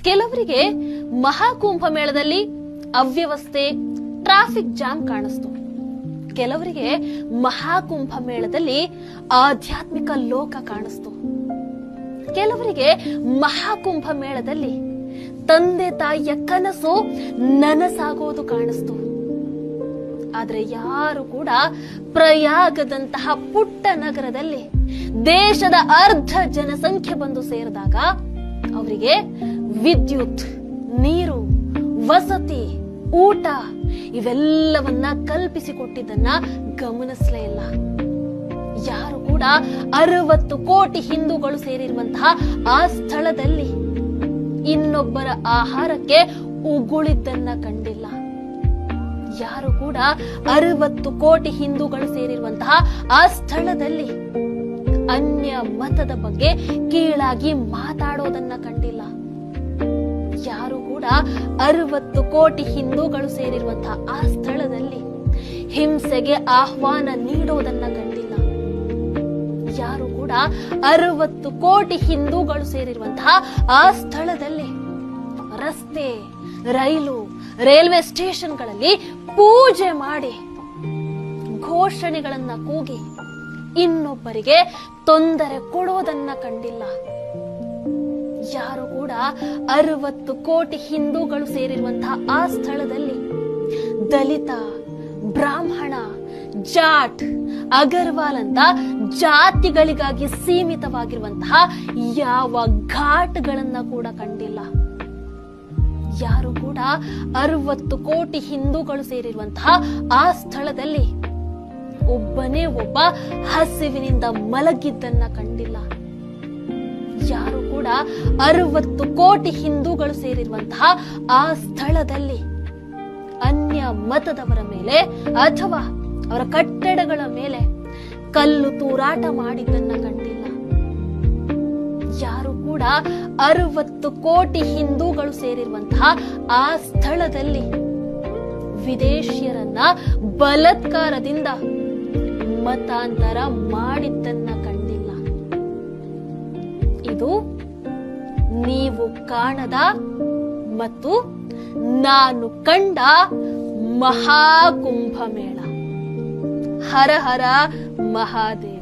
ಕೆಲವರಿಗೆ ಮಹಾಕುಂಭ ಮೇಳದಲ್ಲಿ ಅವ್ಯವಸ್ಥೆ, ಟ್ರಾಫಿಕ್ ಜಾಮ್ ಕಾಣಿಸ್ತು. ಕೆಲವರಿಗೆ ಮಹಾಕುಂಭ ಮೇಳದಲ್ಲಿ ಆಧ್ಯಾತ್ಮಿಕ ಲೋಕ ಕಾಣಿಸ್ತು. ಕೆಲವರಿಗೆ ಮಹಾಕುಂಭ ಮೇಳದಲ್ಲಿ ತಂದೆ ತಾಯಿಯ ಕನಸು ನನಸಾಗೋದು ಕಾಣಿಸ್ತು. ಆದ್ರೆ ಯಾರು ಕೂಡ ಪ್ರಯಾಗದಂತಹ ಪುಟ್ಟ ನಗರದಲ್ಲಿ ದೇಶದ ಅರ್ಧ ಜನಸಂಖ್ಯೆ ಬಂದು ಸೇರಿದಾಗ ಅವರಿಗೆ ವಿದ್ಯುತ್, ನೀರು, ವಸತಿ, ಊಟ ಇವೆಲ್ಲವನ್ನ ಕಲ್ಪಿಸಿಕೊಟ್ಟಿದ್ದನ್ನ ಗಮನಿಸಲೇ ಇಲ್ಲ. ಯಾರು ಕೂಡ 60 ಕೋಟಿ ಹಿಂದೂಗಳು ಸೇರಿರುವಂತಹ ಆ ಸ್ಥಳದಲ್ಲಿ ಇನ್ನೊಬ್ಬರ ಆಹಾರಕ್ಕೆ ಉಗುಳಿದ್ದನ್ನ ಕಂಡಿಲ್ಲ. ಯಾರು ಕೂಡ 60 ಕೋಟಿ ಹಿಂದೂಗಳು ಸೇರಿರುವಂತಹ ಆ ಸ್ಥಳದಲ್ಲಿ ಅನ್ಯ ಮತದ ಬಗ್ಗೆ ಕೀಳಾಗಿ ಮಾತಾಡೋದನ್ನ ಕಂಡಿಲ್ಲ. ಯಾರು ಕೂಡ 60 ಕೋಟಿ ಹಿಂದೂಗಳು ಸೇರಿರುವಂತಹ ಆ ಸ್ಥಳದಲ್ಲಿ ಹಿಂಸೆಗೆ ಆಹ್ವಾನ ನೀಡೋದನ್ನ ಕಂಡಿಲ್ಲ. ಯಾರು ಕೂಡ 60 ಕೋಟಿ ಹಿಂದೂಗಳು ಸೇರಿರುವಂತಹ ಆ ಸ್ಥಳದಲ್ಲಿ ರಸ್ತೆ, ರೈಲು, ರೈಲ್ವೆ ಸ್ಟೇಷನ್ಗಳಲ್ಲಿ ಪೂಜೆ ಮಾಡಿ ಘೋಷಣೆಗಳನ್ನ ಕೂಗಿ ಇನ್ನೊಬ್ಬರಿಗೆ ತೊಂದರೆ ಕೊಡೋದನ್ನ ಕಂಡಿಲ್ಲ. ಯಾರು ಕೂಡ 60 ಕೋಟಿ ಹಿಂದೂಗಳು ಸೇರಿರುವಂತಹ ಆ ಸ್ಥಳದಲ್ಲಿ ದಲಿತ, ಬ್ರಾಹ್ಮಣ, ಜಾಟ್, ಅಗರ್ವಾಲ್ ಅಂತ ಜಾತಿಗಳಿಗಾಗಿ ಸೀಮಿತವಾಗಿರುವಂತಹ ಯಾವ ಘಾಟ್ಗಳನ್ನ ಕೂಡ ಕಂಡಿಲ್ಲ. ಯಾರು ಕೂಡ 60 ಕೋಟಿ ಹಿಂದೂಗಳು ಸೇರಿರುವಂತಹ ಆ ಸ್ಥಳದಲ್ಲಿ ಒಬ್ಬನೇ ಒಬ್ಬ ಹಸಿವಿನಿಂದ ಮಲಗಿದ್ದನ್ನ ಕಂಡಿಲ್ಲ. ಯಾರು ಕೂಡ 60 ಕೋಟಿ ಹಿಂದೂಗಳು ಸೇರಿರುವಂತಹ ಆ ಸ್ಥಳದಲ್ಲಿ ಅನ್ಯ ಮತದವರ ಮೇಲೆ ಅಥವಾ ಅವರ ಕಟ್ಟಡಗಳ ಮೇಲೆ ಕಲ್ಲು ತೂರಾಟ ಮಾಡಿದ್ದನ್ನ ಕಂಡಿಲ್ಲ. ಯಾರು ಕೂಡ 60 ಕೋಟಿ ಹಿಂದೂಗಳು ಸೇರಿರುವಂತಹ ಆ ಸ್ಥಳದಲ್ಲಿ ವಿದೇಶಿಯರನ್ನ ಬಲಾತ್ಕಾರದಿಂದ ಮತಾಂತರ ಮಾಡಿದ್ದನ್ನ ಕಂಡಿಲ್ಲ. ಇದು ನೀವು ಕಾಣದ ಮತ್ತು ನಾನು ಕಂಡ ಮಹಾಕುಂಭ ಮೇಳ. ಹರ ಹರ ಮಹಾದೇವ.